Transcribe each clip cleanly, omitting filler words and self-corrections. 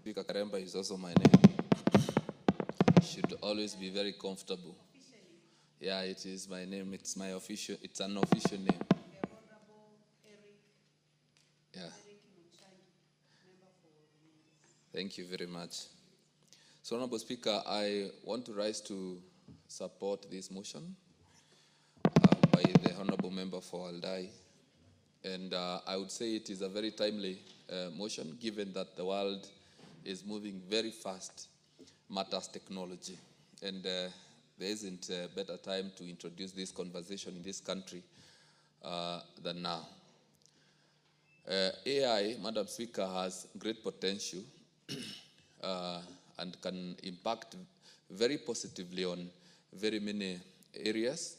Speaker Karemba is also my name. Should always be very comfortable. Yeah, it is my name. It's my official. It's an official name. Yeah. Thank you very much. So, Honorable Speaker, I want to rise to support this motion by the Honorable Member for Aldai. And I would say it is a very timely motion, given that the world is moving very fast, matters technology. And there isn't a better time to introduce this conversation in this country than now. AI, Madam Speaker, has great potential and can impact very positively on very many areas.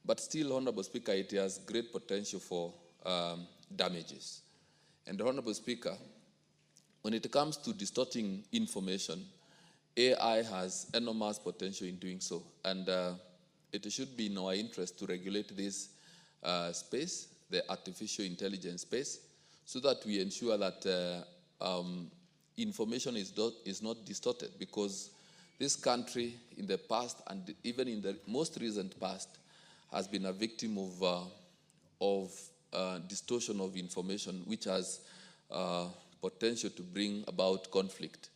But still, Honorable Speaker, it has great potential for damages. And Honorable Speaker, when it comes to distorting information, AI has enormous potential in doing so. And it should be in our interest to regulate this space, the artificial intelligence space, so that we ensure that information is not distorted, because this country in the past and even in the most recent past has been a victim of distortion of information, which has potential to bring about conflict.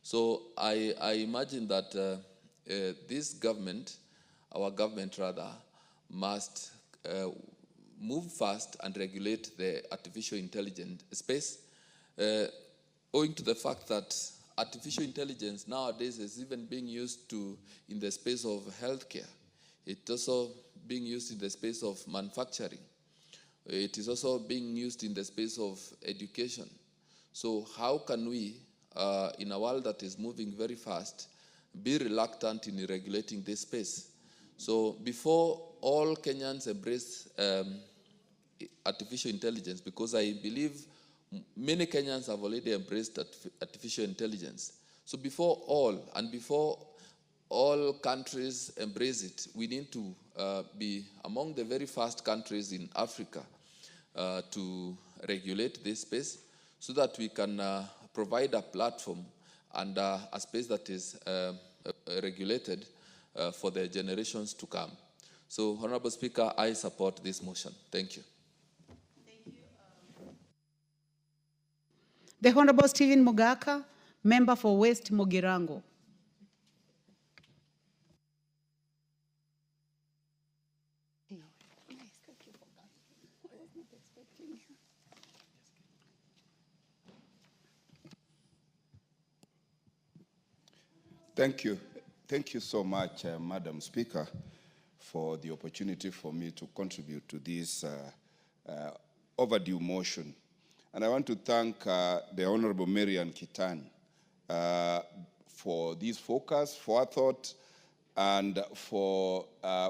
So I imagine that this government, our government rather, must move fast and regulate the artificial intelligence space, owing to the fact that artificial intelligence nowadays is even being used in the space of healthcare. It's also being used in the space of manufacturing. It is also being used in the space of education. So how can we, in a world that is moving very fast, be reluctant in regulating this space? So before all Kenyans embrace artificial intelligence, because I believe many Kenyans have already embraced artificial intelligence. So before all countries embrace it, we need to be among the very first countries in Africa to regulate this space, so that we can provide a platform and a space that is regulated for the generations to come. So, Honorable Speaker, I support this motion. Thank you. Thank you. The Honorable Stephen Mogaka, Member for West Mogirango. Thank you. Thank you so much, Madam Speaker, for the opportunity for me to contribute to this overdue motion. And I want to thank the Honorable Marian Kitani for this focus, forethought, and for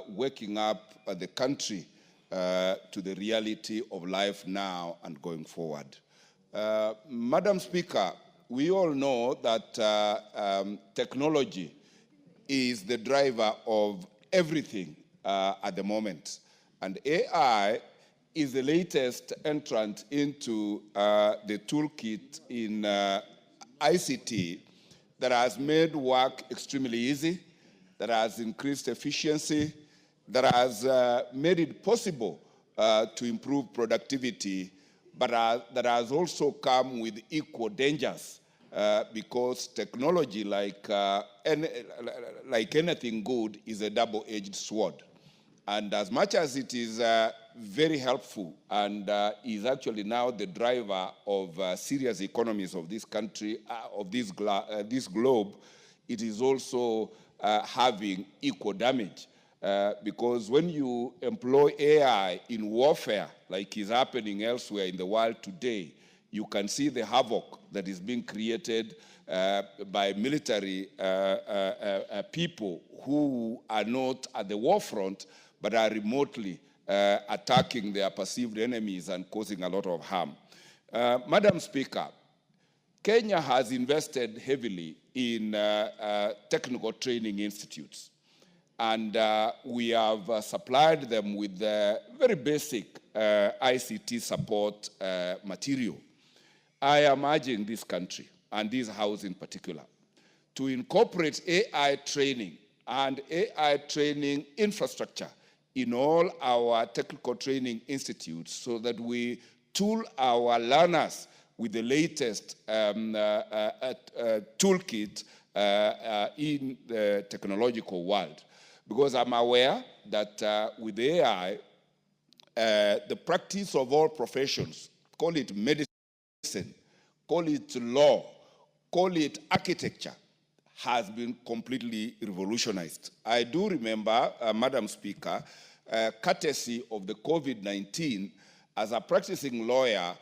waking up the country to the reality of life now and going forward. Madam Speaker, we all know that technology is the driver of everything at the moment. And AI is the latest entrant into the toolkit in ICT that has made work extremely easy, that has increased efficiency, that has made it possible to improve productivity, but that has also come with equal dangers because technology, like anything good, is a double-edged sword. And as much as it is very helpful and is actually now the driver of serious economies of this country, of this globe, it is also having equal damage. Because when you employ AI in warfare, like is happening elsewhere in the world today, you can see the havoc that is being created by military people who are not at the war front, but are remotely attacking their perceived enemies and causing a lot of harm. Madam Speaker, Kenya has invested heavily in technical training institutes. And we have supplied them with very basic ICT support material. I am urging this country and this house in particular, to incorporate AI training and AI training infrastructure in all our technical training institutes so that we tool our learners with the latest toolkit in the technological world. Because I'm aware that with AI, the practice of all professions, call it medicine, call it law, call it architecture, has been completely revolutionized. I do remember, Madam Speaker, courtesy of the COVID-19, as a practicing lawyer,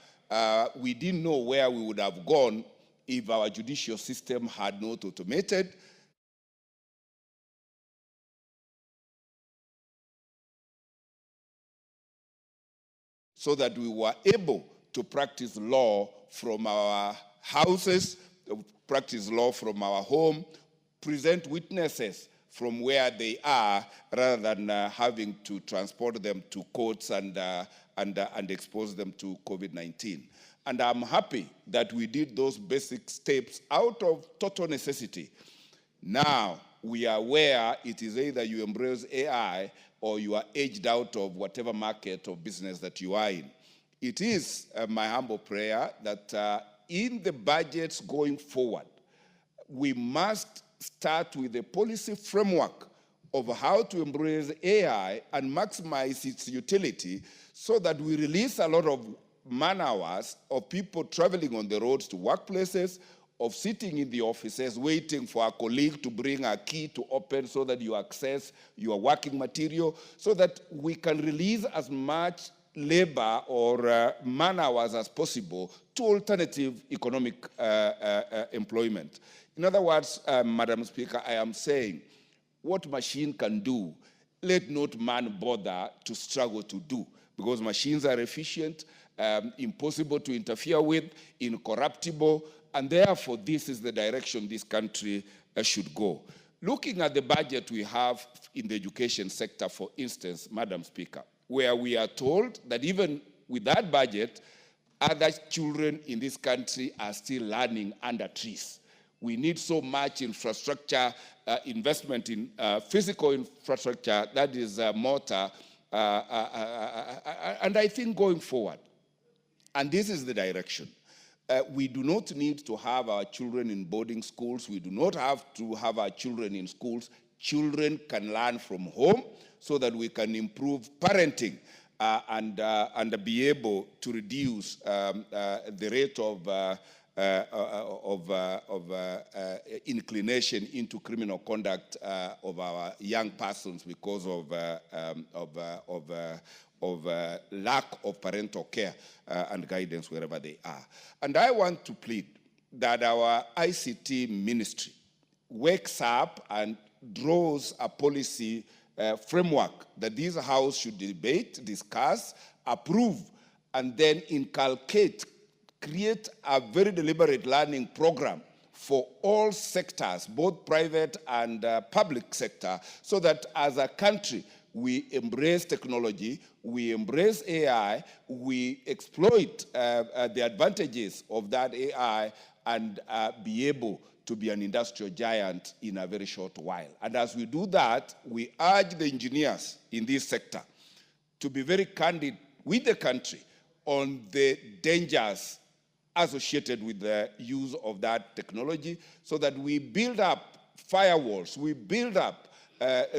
we didn't know where we would have gone if our judicial system had not automated. So that we were able to practice law from our houses, practice law from our home, present witnesses from where they are, rather than having to transport them to courts and expose them to COVID-19. And I'm happy that we did those basic steps out of total necessity. Now we are where it is either you embrace AI or you are edged out of whatever market or business that you are in. It is my humble prayer that in the budgets going forward, we must start with a policy framework of how to embrace AI and maximize its utility so that we release a lot of man-hours of people traveling on the roads to workplaces, of sitting in the offices waiting for a colleague to bring a key to open so that you access your working material, so that we can release as much labor or man-hours as possible to alternative economic employment. In other words, Madam Speaker, I am saying what machine can do, let not man bother to struggle to do, because machines are efficient, impossible to interfere with, incorruptible, and therefore this is the direction this country should go. Looking at the budget we have in the education sector, for instance, Madam Speaker, where we are told that even with that budget, other children in this country are still learning under trees. We need so much infrastructure, investment in physical infrastructure, that is mortar, and I think going forward, and this is the direction, we do not need to have our children in boarding schools. We do not have to have our children in schools. Children can learn from home so that we can improve parenting and be able to reduce the rate of inclination into criminal conduct of our young persons because of lack of parental care and guidance wherever they are. And I want to plead that our ICT ministry wakes up and draws a policy framework that this House should debate, discuss, approve, and then inculcate, create a very deliberate learning program for all sectors, both private and public sector, so that as a country, we embrace technology, we embrace AI, we exploit the advantages of that AI and be able to be an industrial giant in a very short while. And as we do that, we urge the engineers in this sector to be very candid with the country on the dangers associated with the use of that technology so that we build up firewalls, we build up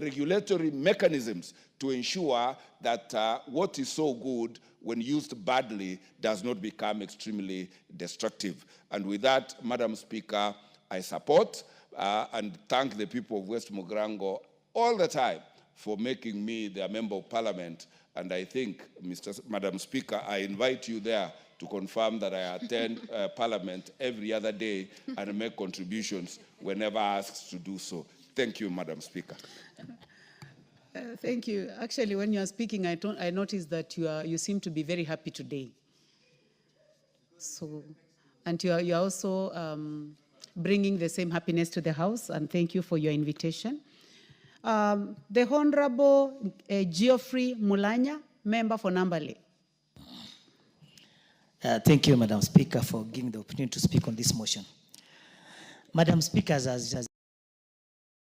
regulatory mechanisms to ensure that what is so good when used badly does not become extremely destructive. And with that, Madam Speaker, I support and thank the people of West Mogrango all the time for making me their member of parliament. And I think, Madam Speaker, I invite you there to confirm that I attend parliament every other day and make contributions whenever asked to do so. Thank you, Madam Speaker. Thank you. Actually, when you are speaking, I noticed that you seem to be very happy today. So, and you are also bringing the same happiness to the House, and thank you for your invitation. The Honorable Geoffrey Mulanya, member for Nambale. Thank you, Madam Speaker, for giving the opportunity to speak on this motion. Madam Speaker has